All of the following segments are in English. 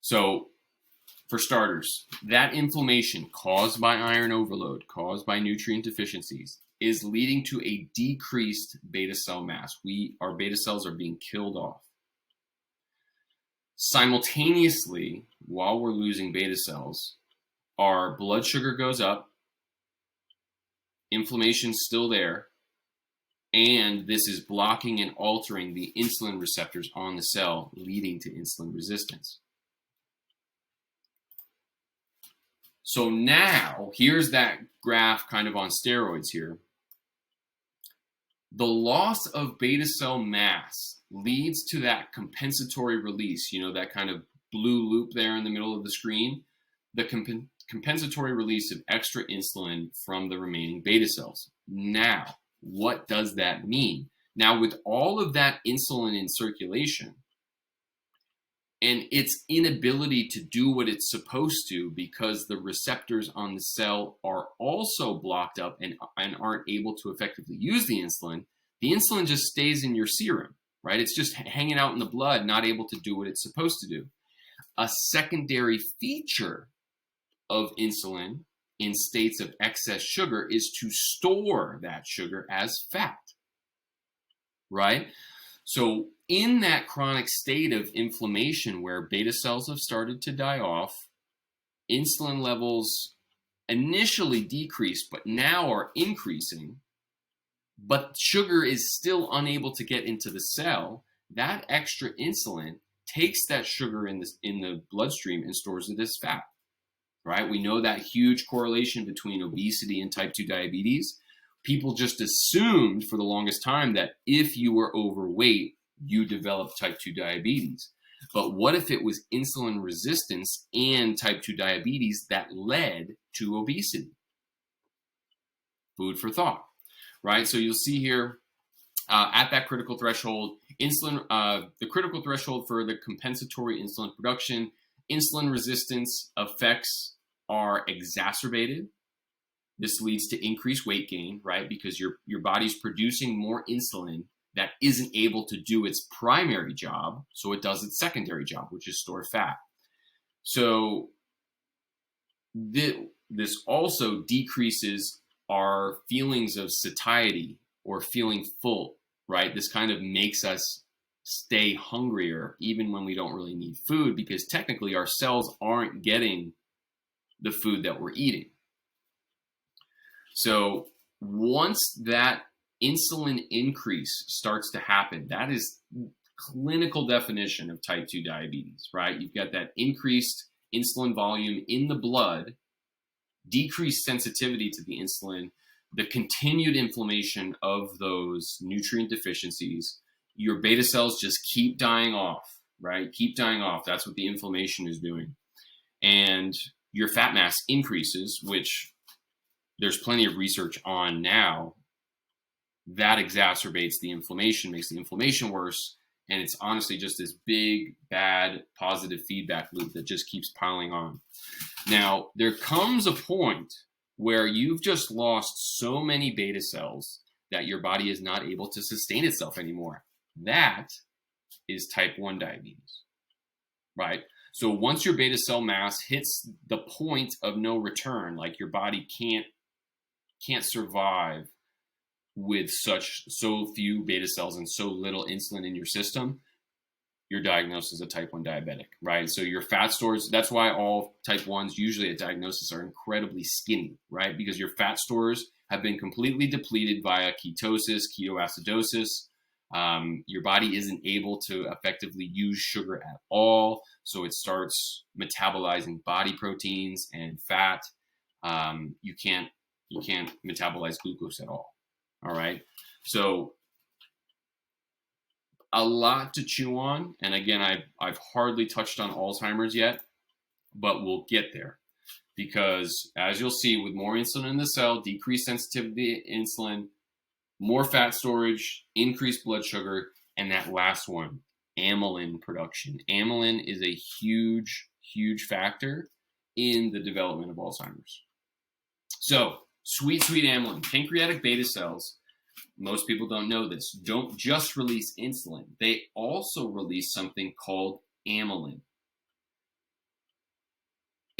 So for starters, that inflammation caused by iron overload, caused by nutrient deficiencies, is leading to a decreased beta cell mass. Our beta cells are being killed off. Simultaneously, while we're losing beta cells, our blood sugar goes up, inflammation's still there, and this is blocking and altering the insulin receptors on the cell, leading to insulin resistance. So now, here's that graph kind of on steroids here. The loss of beta cell mass leads to that compensatory release, that kind of blue loop there in the middle of the screen, the compensatory release of extra insulin from the remaining beta cells. Now, what does that mean? Now, with all of that insulin in circulation, and its inability to do what it's supposed to because the receptors on the cell are also blocked up and aren't able to effectively use the insulin just stays in your serum, right? It's just hanging out in the blood, not able to do what it's supposed to do. A secondary feature of insulin in states of excess sugar is to store that sugar as fat, right? So in that chronic state of inflammation where beta cells have started to die off, insulin levels initially decreased, but now are increasing, but sugar is still unable to get into the cell, that extra insulin takes that sugar in the bloodstream and stores it as fat, right? We know that huge correlation between obesity and type 2 diabetes. People just assumed for the longest time that if you were overweight, you developed type 2 diabetes. But what if it was insulin resistance and type 2 diabetes that led to obesity? Food for thought, right? So you'll see here at that critical threshold, the critical threshold for the compensatory insulin production, insulin resistance effects are exacerbated. This leads to increased weight gain, right? Because your body's producing more insulin that isn't able to do its primary job, so it does its secondary job, which is store fat. So this also decreases our feelings of satiety or feeling full, right? This kind of makes us stay hungrier even when we don't really need food, because technically our cells aren't getting the food that we're eating. So once that insulin increase starts to happen, that is clinical definition of type 2 diabetes, right? You've got that increased insulin volume in the blood, decreased sensitivity to the insulin, the continued inflammation of those nutrient deficiencies. Your beta cells just keep dying off, right? Keep dying off. That's what the inflammation is doing. And your fat mass increases, which there's plenty of research on now. That exacerbates the inflammation, makes the inflammation worse. And it's honestly just this big, bad, positive feedback loop that just keeps piling on. Now, there comes a point where you've just lost so many beta cells that your body is not able to sustain itself anymore. That is type 1 diabetes, right? So once your beta cell mass hits the point of no return, like your body can't survive with so few beta cells and so little insulin in your system, you're diagnosed as a type 1 diabetic, right? So your fat stores, that's why all type 1s usually at diagnosis are incredibly skinny, right? Because your fat stores have been completely depleted via ketosis, ketoacidosis. Your body isn't able to effectively use sugar at all, so it starts metabolizing body proteins and fat. You can't metabolize glucose at all. All right, so a lot to chew on, and again, I've hardly touched on Alzheimer's yet, but we'll get there, because as you'll see, with more insulin in the cell, decreased sensitivity to insulin, more fat storage, increased blood sugar, and that last one, amylin production. Amylin is a huge, huge factor in the development of Alzheimer's. So, sweet amylin. Pancreatic beta cells, most people don't know this, don't just release insulin. They also release something called amylin.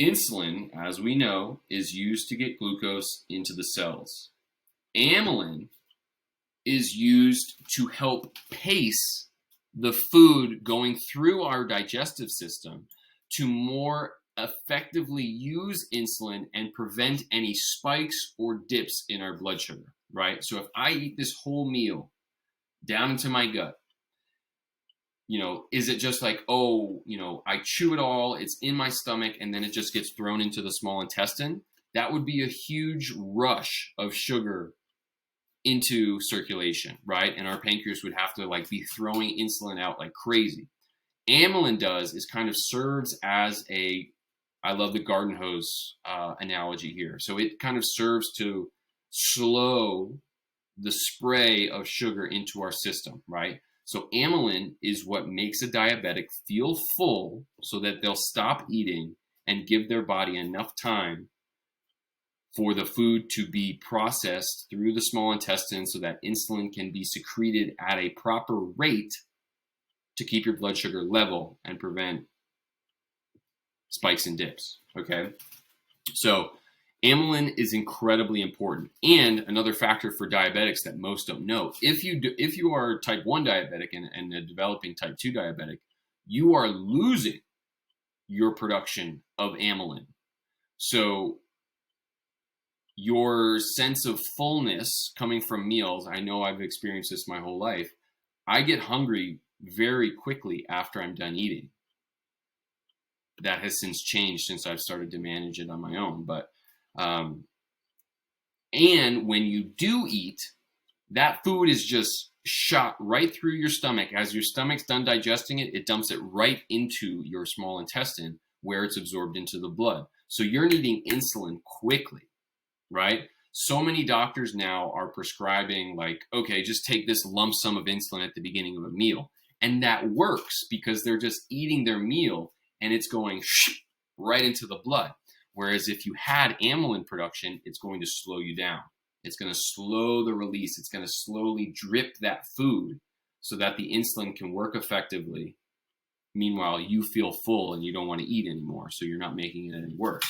Insulin, as we know, is used to get glucose into the cells. Amylin is used to help pace the food going through our digestive system to more effectively use insulin and prevent any spikes or dips in our blood sugar, right? So if I eat this whole meal down into my gut, is it just like, oh, I chew it all, it's in my stomach, and then it just gets thrown into the small intestine? That would be a huge rush of sugar into circulation, right? And our pancreas would have to be throwing insulin out like crazy. Amylin is kind of serves as I love the garden hose analogy here. So it kind of serves to slow the spray of sugar into our system, right? So amylin is what makes a diabetic feel full so that they'll stop eating and give their body enough time for the food to be processed through the small intestine so that insulin can be secreted at a proper rate to keep your blood sugar level and prevent spikes and dips, okay? So amylin is incredibly important. And another factor for diabetics that most don't know, if you are type 1 diabetic and a developing type 2 diabetic, you are losing your production of amylin. So your sense of fullness coming from meals, I know I've experienced this my whole life, I get hungry very quickly after I'm done eating. That has since changed since I've started to manage it on my own. But and when you do eat, that food is just shot right through your stomach. As your stomach's done digesting it, it dumps it right into your small intestine where it's absorbed into the blood. So you're needing insulin quickly, right? So many doctors now are prescribing okay, just take this lump sum of insulin at the beginning of a meal. And that works because they're just eating their meal and it's going right into the blood. Whereas if you had amylin production, it's going to slow you down. It's going to slow the release. It's going to slowly drip that food so that the insulin can work effectively. Meanwhile, you feel full and you don't want to eat anymore, so you're not making it any worse.